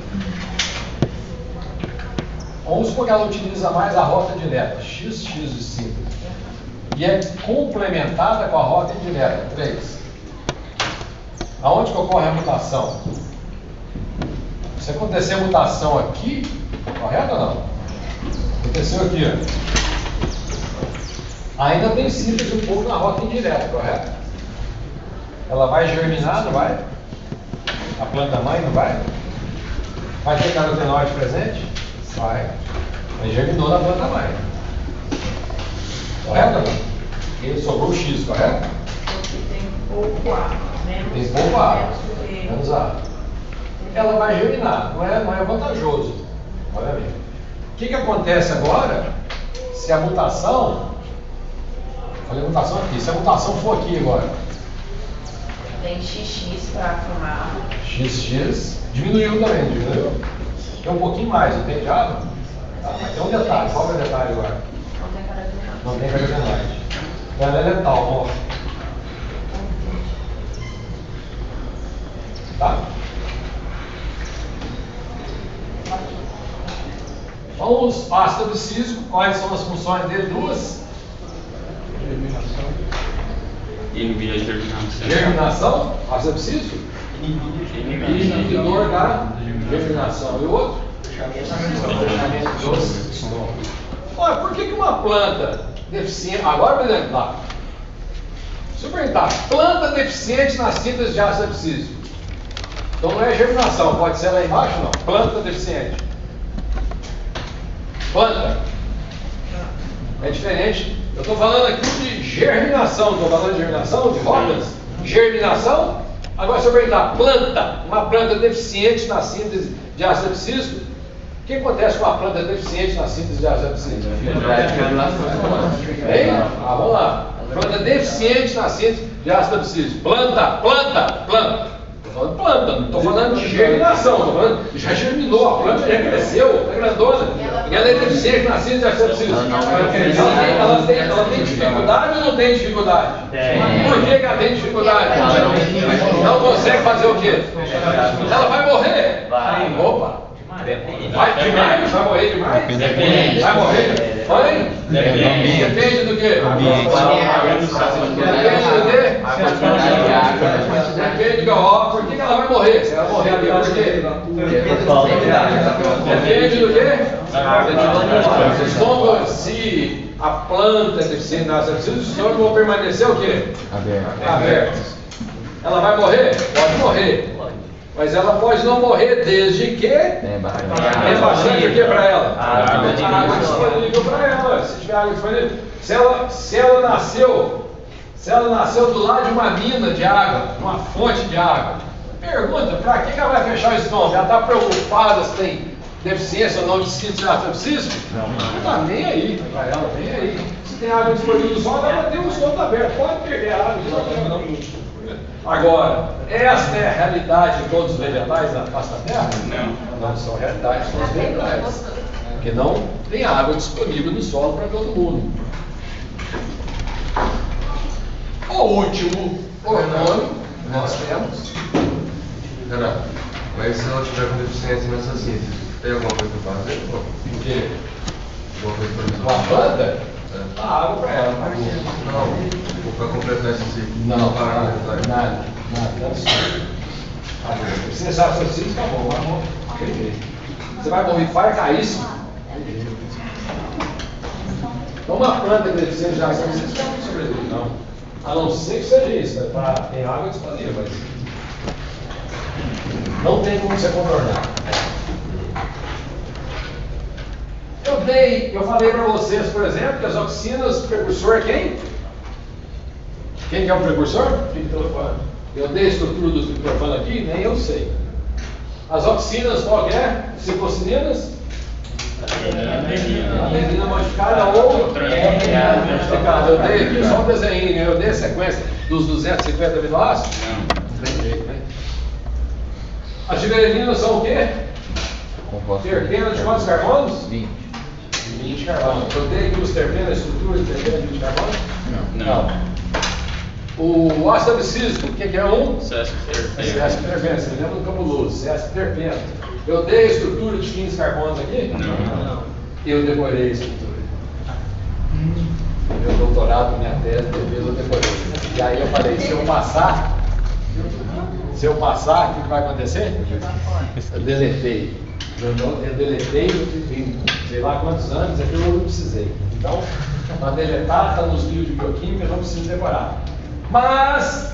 Vamos supor que ela utiliza mais a rota direta, XX de síntese. E é complementada com a rota indireta, 3. Aonde que ocorre a mutação? Se acontecer a mutação aqui, correto ou não? Aconteceu aqui, ó. Ainda tem síntese um pouco na rota indireta, correto? Ela vai germinar, não vai? A planta mãe não vai? Vai ter carotenoide presente? Vai. Mas germinou na planta mãe. Correto ou não? E sobrou o X, correto? Porque tem pouco ar. Tem pouco ar. Menos Menos ar. Ela vai germinar, não é vantajoso. Olha bem. O que acontece agora se a mutação. Falei mutação aqui. Se a mutação for aqui agora. Tem XX para formar. XX. Diminuiu também, diminuiu? Tem um pouquinho mais, entende água? Tá, mas tem um detalhe. Qual é o detalhe agora? Não tem carotenoide. Não tem carotenoide. Ela é letal, morre. Tá? Vamos, ácido abscísico, quais são as funções dele? Duas? Inibir a germinação. Germinação, ácido abscísico? Inibidor da germinação. E o outro? Olha, por que uma planta deficiente. Agora, por exemplo, lá. Se eu perguntar, planta deficiente na síntese de ácido abscísico. Então não é germinação, pode ser lá embaixo, não. Planta deficiente. Planta. É diferente. Eu estou falando aqui de germinação. Estou falando de germinação, de rodas. Germinação. Agora, se eu perguntar, planta. Uma planta deficiente na síntese de ácido abscísico. O que acontece com a planta deficiente na síntese de ácido abscísico? Hein? Vamos lá. Planta deficiente na síntese de ácido abscísico. Planta. Estou falando planta, não estou falando de germinação. Estou falando, já germinou, a planta já cresceu, está grandona. E ela é deficiente na síntese de ácido abscísico. Ela tem dificuldade ou não tem dificuldade? Por que ela tem dificuldade? Não consegue fazer o quê? Ela vai morrer? Vai. Opa! Vai demais? Vai morrer demais? Depende. Vai morrer? Vai? Depende do quê? Depende do quê? Por que ela vai morrer? Se ela morrer ali, por quê? Depende do quê? O estômago, se a planta é deficiente na ácido abscísico, o estômago vai permanecer o quê? Aberto. Ela vai morrer? Pode morrer. Mas ela pode não morrer desde que tem bastante o que para ela? Água disponível para ela. Se tiver água disponível. Se ela nasceu do lado de uma mina de água, uma fonte de água, Pergunta, pra que ela vai fechar o estômago? Ela está preocupada se tem deficiência ou não de síntese de ácido abscíssico? Não está nem aí para ela, nem aí. Se tem água disponível no solo, ela tem um solo aberto, pode perder a água. Agora, esta é a realidade de todos os vegetais na face da Terra? Não são realidades de todos os vegetais. Porque não tem água disponível no solo para todo mundo. O último hormônio que nós temos. Renato, mas se ela tiver com deficiência nessa síntese, tem alguma coisa para fazer? O quê? Alguma coisa para fazer? Uma planta? Dá água para ela. Não, para completar esse ciclo. Não, para nada. Deficiência de ácido abscíssico, acabou. Você vai morrer, vai cair isso. Então, uma planta de deficiência de ácido abscíssico não sobrevive, não. A não ser que seja isso, tem água disponível, mas não tem como você contornar. Eu falei para vocês, por exemplo, que as oxinas, o precursor é quem? Quem que é o precursor? Eu dei a estrutura dos microfones aqui, nem eu sei. As oxinas, qual que é? Ciclocininas? Adenina modificada ou modificada. Eu dei aqui só um desenho, eu dei a sequência dos 250 aminoácidos? Não tem jeito, né? As giberelinas são o quê? Terpenas de quantos carbonos? 20 carbonos. Eu dei aqui os terpenos, a estrutura de terpenos de 20 carbonos? Não. O ácido abscísico, o que é um? César terpeno. Você lembra do cabuloso? César terpeno. Eu dei a estrutura de 15 carbonos aqui? Não. Eu decorei a estrutura. Meu doutorado, minha tese, eu decorei. E aí eu falei, se eu passar, o que vai acontecer? Eu deletei. Eu deletei, em sei lá quantos anos, aquilo eu não precisei. Então, para deletar, está nos livros de bioquímica, eu não preciso decorar. Mas,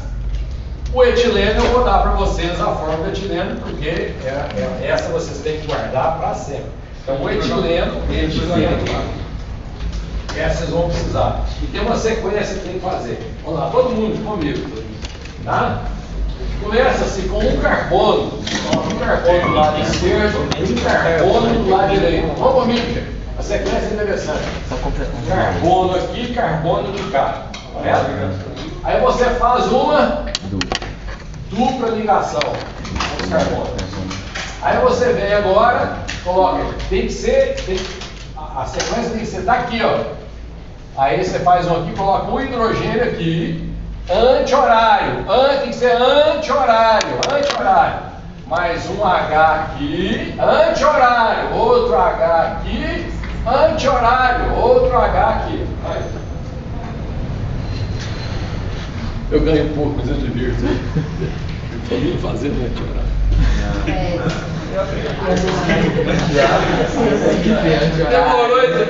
o etileno, eu vou dar para vocês a forma do etileno, porque essa vocês têm que guardar para sempre. Então, o etileno, essa vocês vão precisar. E tem uma sequência que tem que fazer. Vamos lá, todo mundo comigo. Tá? Começa-se com um carbono. Um carbono do lado esquerdo, um carbono do lado direito. Vamos comigo, gente. A sequência é interessante. Carbono aqui, carbono de cá. Correto? Aí você faz uma dupla ligação com os carbonos. Aí você vem agora, coloca, a sequência tem que ser daqui, ó. Aí você faz um aqui, coloca um hidrogênio aqui, anti-horário, tem que ser anti-horário. Mais um H aqui, anti-horário, outro H aqui, anti-horário, outro H aqui. Vai. Eu ganho um pouco, mas eu divirto. Eu estou fazendo anti-horário.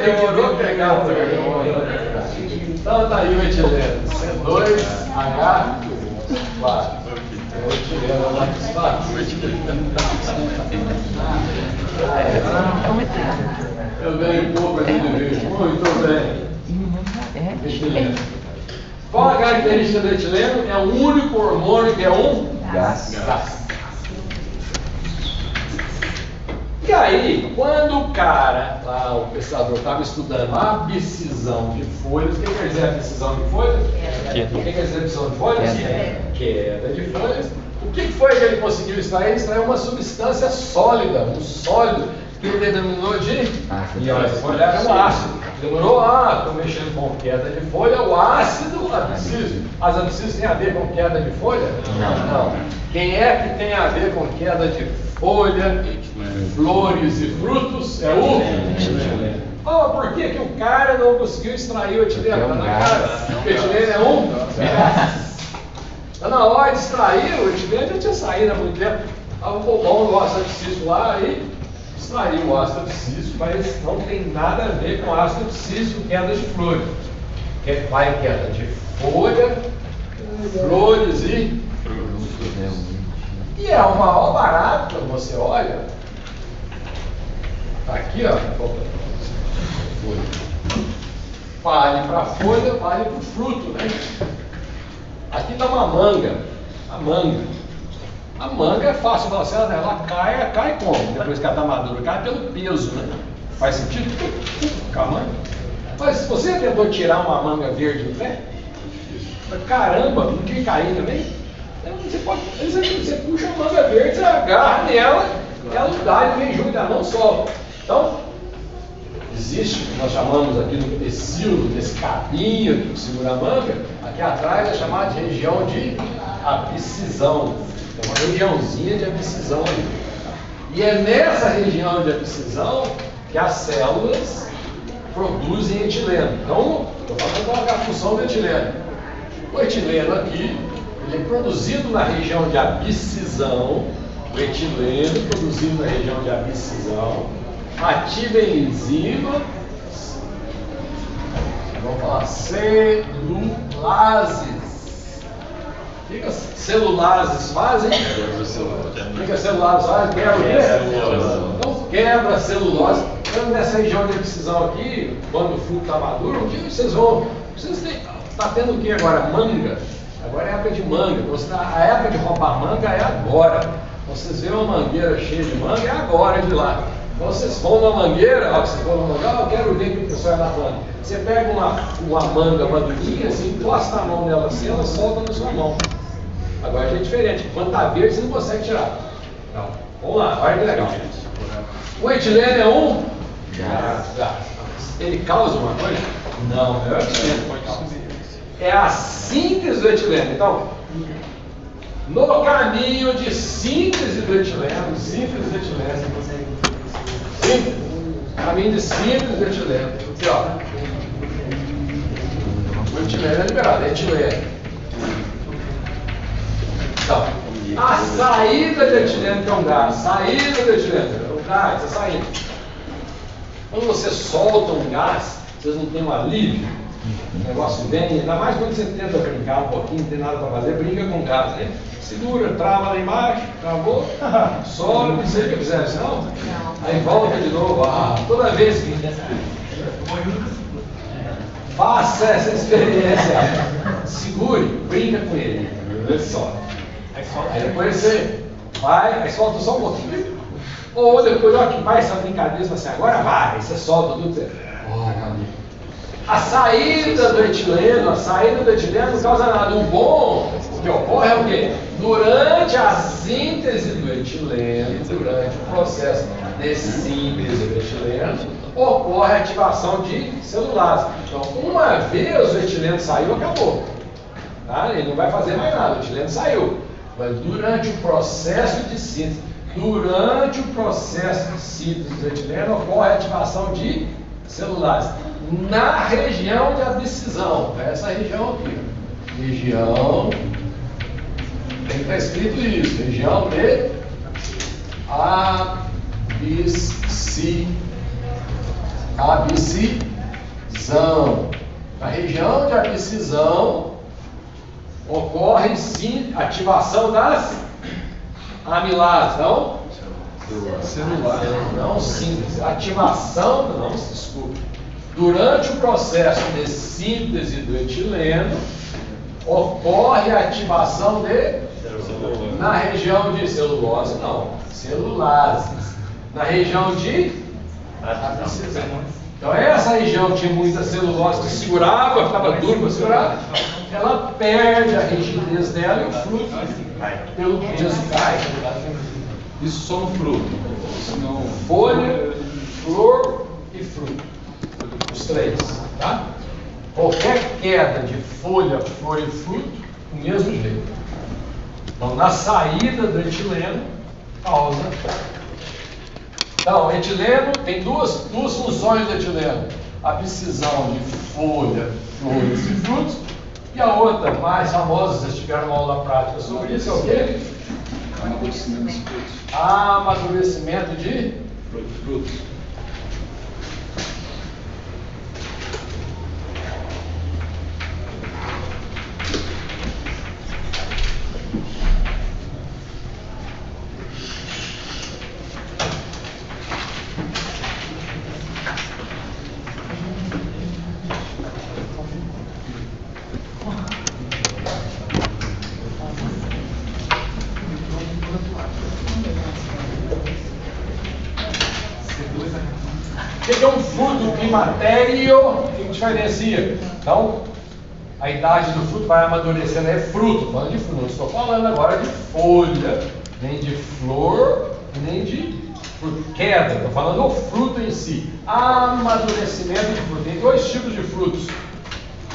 Demorou a pegar. Então tá aí o etileno. C2H4. É o etileno lá que faz. Eu ganho um pouco aqui de vez. Muito bem. Etileno. Qual a característica do etileno? É o único hormônio que é um gás. E aí, quando o cara, lá, o pesquisador, estava estudando a abscisão de folhas, o que quer dizer abscisão de folhas? O que quer dizer abscisão de folhas? Queda de folhas. O que foi que ele conseguiu extrair? Ele extraiu uma substância sólida, um sólido, que ele denominou de folha, era um ácido. Demorou, estou mexendo com queda de folha, o ácido abscísico. As abscísicas têm a ver com queda de folha? Não. Quem é que tem a ver com queda de folha, flores e frutos? É o etileno. Por que o cara não conseguiu extrair o etileno? O etileno é um gás. Na hora de extrair o etileno, já tinha saído há muito tempo. Estava um bobão do ácido abscísico lá e extraiu o ácido abscísico, mas não tem nada a ver com ácido abscísico, queda de flores. Vai em queda de folha, flores e frutos. E é o maior barato quando você olha. Tá aqui, ó. Vale para a folha, vale para o fruto, né? Aqui está uma manga. A manga. A manga é fácil, falar assim, ela cai como? Depois que ela está madura, cai pelo peso, né? Faz sentido? Com a manga. Mas se você tentou tirar uma manga verde do pé, caramba, não tinha que cair também? Você puxa a manga verde, você agarra nela, ela dá e vem junto, ela não solta. Então, existe o que nós chamamos aqui no pecíolo, desse cabinho que segura a manga, aqui atrás é chamado de região de abscisão. É uma regiãozinha de abscisão ali. E é nessa região de abscisão que as células produzem etileno. Então, estou falando qual é a função do etileno. O etileno aqui, ele é produzido na região de abscisão, o etileno produzido na região de abscisão, ativa em enzima, vamos falar celulases. O que as celulases fazem? O que as celulases fazem? Quebra o quê? Então quebra a celulose. Então nessa região de abscisão aqui, quando o fruto está maduro, o que vocês vão? Vocês está tendo o que agora? Manga. Agora é época de manga. Então, a época de roubar manga é agora. Então, vocês veem uma mangueira cheia de manga, é agora de lá. Então vocês vão na mangueira, ó, você for na mangueira, eu quero ver o que o pessoal está falando. Você pega uma manga madurinha, assim, encosta a mão nela assim, ela solta na sua mão. Agora já é diferente. Quando está verde, você não consegue tirar. Não. Vamos lá, olha que legal. O etileno é um gás. Ele causa uma coisa? Não, é o etileno que pode causar. É a síntese do etileno. Então, no caminho de síntese do etileno, caminho de síntese do etileno. Aqui, ó. O etileno é liberado, é etileno. Então, a saída do etileno, que é um gás, saída do etileno, o gás está saindo. Quando você solta um gás, vocês não têm um alívio? O negócio vem, ainda mais quando você tenta brincar um pouquinho, não tem nada para fazer, brinca com gás, né? Segura, trava lá embaixo, travou, sobe, sei o que quiser, senão, aí volta de novo. Toda vez que faça essa experiência, segure, brinca com ele, ele sobe. Aí depois você vai, aí solta só um pouquinho. Ou depois, olha que vai essa brincadeira, assim, agora vai, você solta tudo. A saída do etileno não causa nada. O bom, o que ocorre é o quê? Durante a síntese do etileno, durante o processo de síntese do etileno, ocorre a ativação de celulases. Então, uma vez o etileno saiu, acabou. Tá? Ele não vai fazer mais nada, o etileno saiu. Mas durante o processo de síntese, do etileno, ocorre a ativação de celulares. Na região de abscisão, essa região aqui. Região, tem que estar escrito isso, região de abscisão. Na região de abscisão, ocorre sim ativação das amilases, não? Celulares. Não síntese. Ativação, não, desculpe. Durante o processo de síntese do etileno, ocorre a ativação de, na região de celulose, não, celulases. Na região de abscisão. Então essa região tinha muita celulose que segurava, ficava duro para segurar, ela perde a rigidez dela e o fruto, pelo peso, cai. Isso só no fruto. Senão... Folha, flor e fruto. Os três, tá? Qualquer queda de folha, flor e fruto, do mesmo jeito. Então, na saída do etileno, causa. Então, etileno tem duas funções do etileno: a abscisão de folha, flores e frutos, e a outra, mais famosa, vocês tiveram uma aula prática sobre isso, é o quê? Amadurecimento de frutos. O que é um fruto climatério? O que diferencia? Então, a idade do fruto vai amadurecendo, é fruto, falando de fruto, não estou falando agora de folha, nem de flor, nem de queda, estou falando do fruto em si. Amadurecimento de fruto. Tem dois tipos de frutos.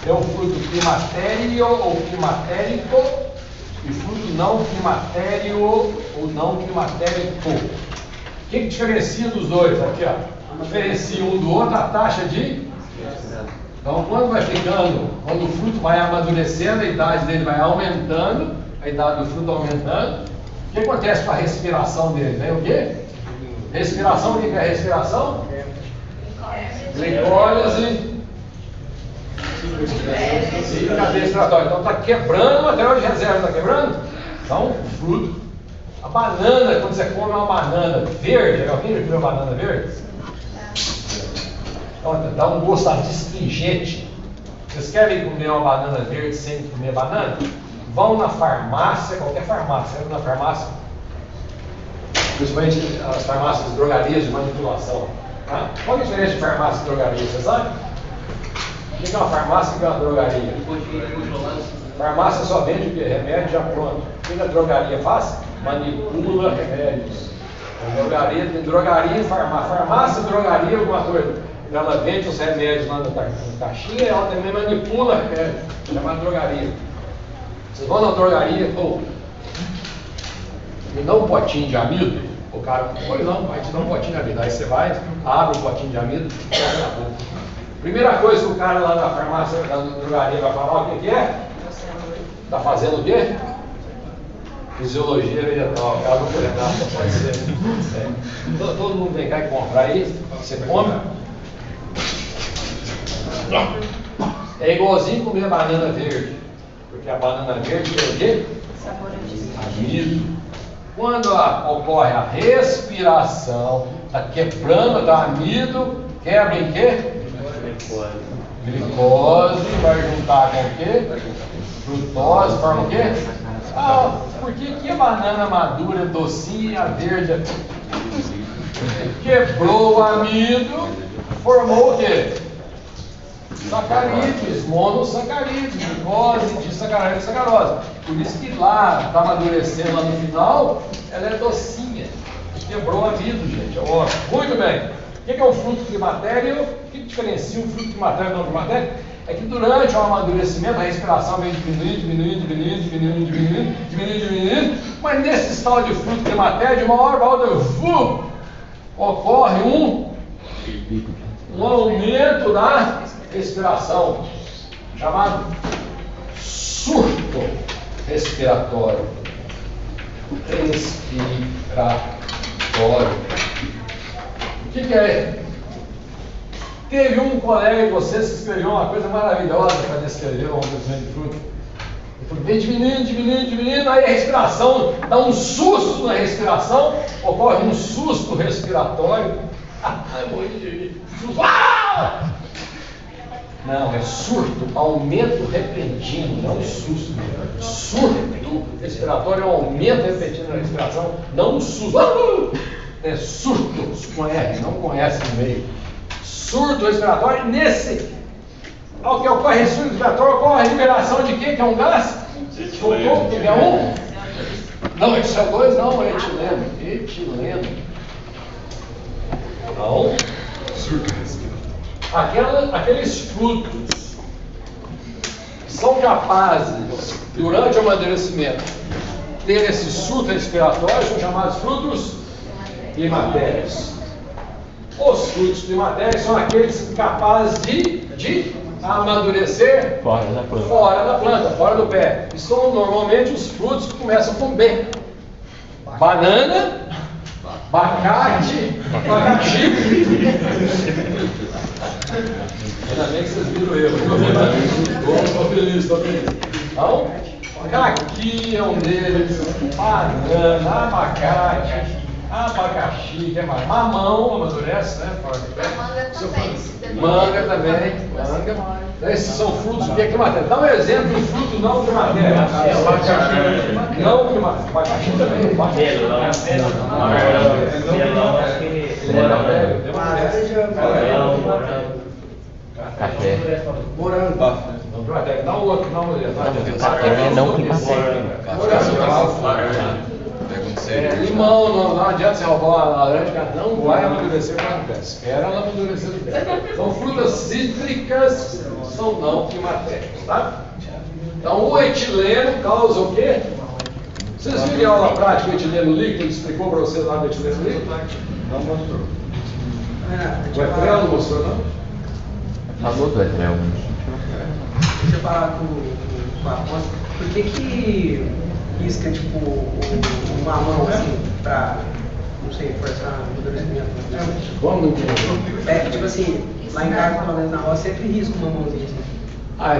Tem o fruto climatério ou climatérico e fruto não climatério ou não climatérico. O que diferencia dos dois? Aqui, ó. Diferencia um do outro a taxa de... Então, quando vai ficando, quando o fruto vai amadurecendo, a idade dele vai aumentando, a idade do fruto aumentando, o que acontece com a respiração dele? Vem o quê? Respiração, o que é a respiração? Glicólise e cadeia respiratória. Então está quebrando o material de reserva, está quebrando? Então, o fruto. A banana, quando você come uma banana verde, alguém já comeu banana verde? Então, dá um gosto astringente. Vocês querem comer uma banana verde sem comer banana? Vão na farmácia, qualquer farmácia, entra na farmácia, principalmente as farmácias de drogarias de manipulação. Tá? Qual é a diferença de farmácia e drogaria? Você sabe? O que é uma farmácia e o que é uma drogaria? Farmácia só vende o quê? Remédio já pronto. O que a drogaria faz? Manipula remédios. A drogaria tem drogaria e farmácia. Farmácia e drogaria é alguma coisa. Ela vende os remédios lá na caixinha e ela também manipula remédio. Chamada drogaria. Vocês vão na drogaria, pô, me dá um potinho de amido. O cara, pois não, vai te dar um potinho de amido. Aí você vai, abre o potinho de amido e pega na boca. Primeira coisa que o cara lá na farmácia, na drogaria vai falar, o que é? Está fazendo o quê? Fisiologia vegetal, o cara não foi nada, pode ser. Todo mundo vem cá e compra aí, você compra. É igualzinho comer banana verde, porque a banana verde tem o quê? Amido. Quando ocorre a respiração, está quebrando, está amido, quebra em quê? Glicose, vai juntar com o quê? Frutose, forma o quê? Por que a banana madura é docinha e a verde é... Quebrou o amido, formou o quê? Sacarídeos, monossacarídeos, glicose, disacarídeo, sacarose. Por isso que lá, está amadurecendo lá no final, ela é docinha. Quebrou o amido, gente. Ó, muito bem. O que é um fruto climatério? O que diferencia um fruto climatério do não climatério? É que durante o amadurecimento a respiração vem diminuindo, mas nesse estado de fruto climatério, de uma hora para outra, ocorre um aumento da respiração, chamado surto respiratório. O que é? Teve um colega de vocês que escreveu uma coisa maravilhosa para descrever o amadurecimento de fruto. Vem diminuindo, aí a respiração dá um susto na respiração, ocorre um susto respiratório. Não, é surto, aumento repentino, não susto. Surto respiratório é um aumento repentino na respiração, não um susto. É surto, com R, não com S no meio. Surto respiratório, nesse, ao que ocorre surto respiratório, ocorre a liberação de quê? Que é um gás? Soltou, que é um? Não, é CO2 não, é etileno. Etileno. Não. Surto respiratório. Aqueles frutos que são capazes, durante o amadurecimento, ter esse surto respiratório são chamados frutos climatérios. Os frutos climatérios são aqueles capazes de amadurecer fora da planta, fora do pé. E são normalmente os frutos que começam com B. Banana, abacate, abacaxi. Ainda bem que vocês viram eu. Estou feliz. Então, caqui é um deles, banana, abacate, abacaxi, que é mais? Mamão, amadurece, né? Manga também. Manga. Esses são frutos que é climatério. Dá um exemplo de fruto não climatério. Abacaxi. Não climatério. Abacaxi também. velho. Tem uma Laranja, Café. morango. Não, dá o outro, dá uma olhada. Café não climatério. Limão, não adianta você roubar uma laranja, cara, não vai amadurecer quando pé. Espera ela amadurecer do pé. Então, frutas cítricas são não climatéricas, tá? Então, o etileno causa o quê? Vocês viram a aula prática do etileno líquido? Ele explicou para vocês lá do etileno líquido? Não mostrou. O etrel não mostrou, não? Falou do Etrel. Deixa eu falar com a Afonso. Por que risca, tipo, o mamão, assim, pra, não sei, forçar o amadurecimento? Vamos no que? É, tipo assim, lá em casa, pelo menos na roça, sempre risca o mamãozinho, assim.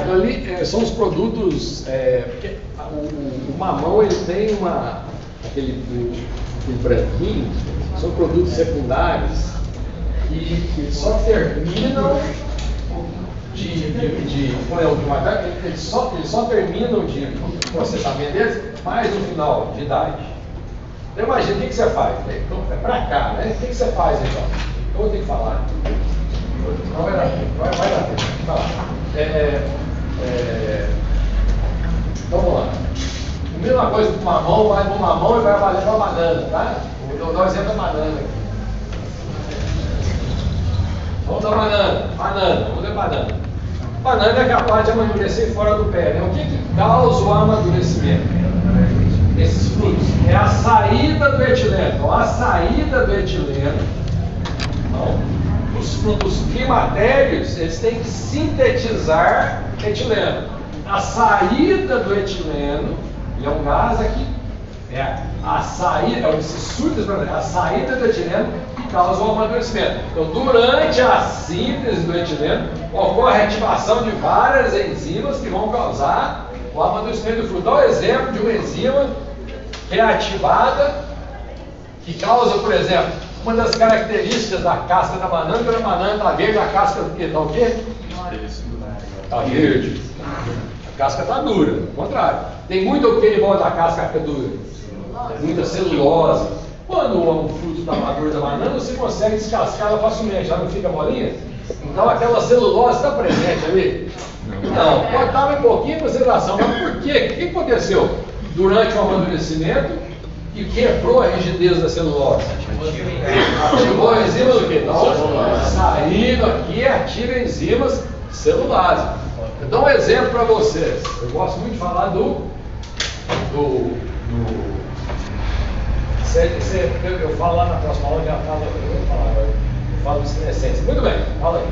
Então ali são os produtos, porque o mamão ele tem aquele branquinho, são produtos secundários que só terminam eles só terminam de processamento deles mais no final de idade. Então imagina, o que você faz? Então, é pra cá, né? O que você faz então? Eu vou ter que falar. Não vai dar tempo, vai dar tempo. Tá lá. Então vamos lá. A mesma coisa com o mamão, vai pro mamão e vai valer pra banana, tá? Vou dar um exemplo da banana aqui. Vamos dar banana, vamos ver banana. Banana é capaz de amadurecer fora do pé, né? O que causa o amadurecimento? Esses frutos. É a saída do etileno. Então, a saída do etileno. Então, os frutos climatérios, eles têm que sintetizar etileno. A saída do etileno, ele é um gás aqui, a saída do etileno que causa o amadurecimento. Então, durante a síntese do etileno, ocorre a ativação de várias enzimas que vão causar o amadurecimento do fruto. Dá um exemplo de uma enzima que é ativada, que causa, por exemplo, uma das características da casca da banana, quando a banana está verde, a casca está o quê? Está verde. A casca está dura, ao contrário. Tem muito o que em volta da casca fica dura? Muita celulose. Quando o fruto está maduro da banana, você consegue descascar ela facilmente, ela não fica molinha. Então aquela celulose está presente ali? Não, faltava um pouquinho de consideração. Mas por quê? O que aconteceu? Durante o amadurecimento, que quebrou a rigidez da celulose. Ativou a enzima do quê? Então, saindo aqui, ativa enzimas celulares. Eu dou um exemplo para vocês. Eu gosto muito de falar eu falo lá na próxima aula, já falo, eu vou falar agora. Eu falo de senescência. Muito bem, fala aí.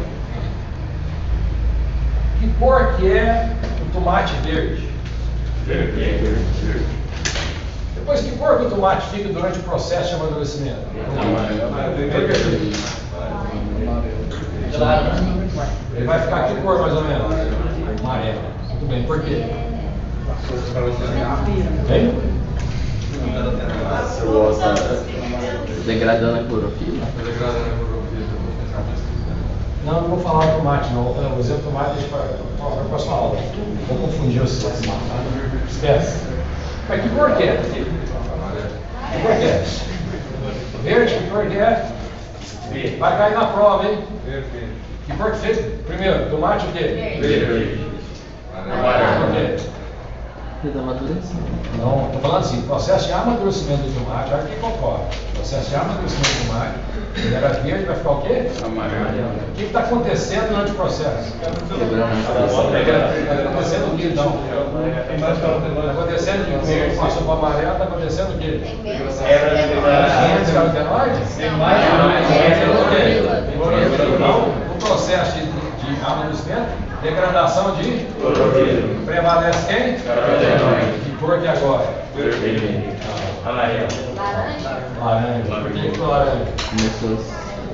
Que cor que é o tomate verde? Verde. Depois, que cor que o tomate fica durante o processo de amadurecimento? Ele vai ficar que cor mais ou menos? Amarelo. Muito bem, por quê? Hein? Degradando a clorofila. Não vou falar do tomate, não. O exemplo do tomate deixa para a próxima aula. Vou confundir vocês. Esquece. Mas que cor que é? Que cor que é? Verde, que cor que é? Vai cair na prova, hein? Que cor que fez? Primeiro, tomate o quê? Verde. Amarelo o quê? Não, estou falando assim, processo de amadurecimento do tomate, olha o que ocorre. Processo de amadurecimento do tomate, ele era verde, vai ficar o quê? Amarelo. O que está acontecendo durante o processo? Está acontecendo o quê, então? Está acontecendo o quê? Verde passou para o amarelo, está acontecendo o quê? No processo de amadurecimento, degradação de clorofila. Prevalece quem? Que cor que agora? Vermelho. Amarelo. Laranja. Por que laranja?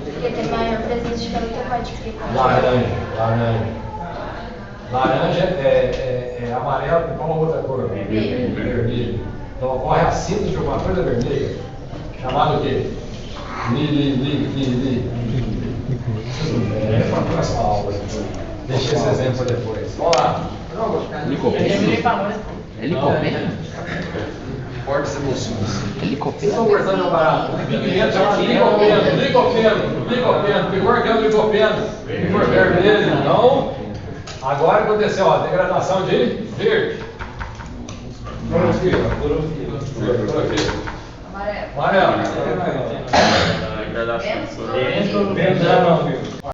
Porque tem maior presença de fermento pode Laranja. Laranja é amarelo com qual outra cor? Vermelho. Então ocorre a síntese de alguma coisa vermelha, chamado o quê? Li. É para a próxima aula. Deixa esse exemplo depois. Vamos lá. Licopeno? É licopeno? Fortes emoções. Vocês estão conversando barato. Pigmento chama licopeno, licopeno. Pigmento licopeno. Pigmento vermelho, não. Agora aconteceu, ó, degradação de verde. Clorofila. Amarelo. Amarelo. Gradação. Menos clorofila. Menos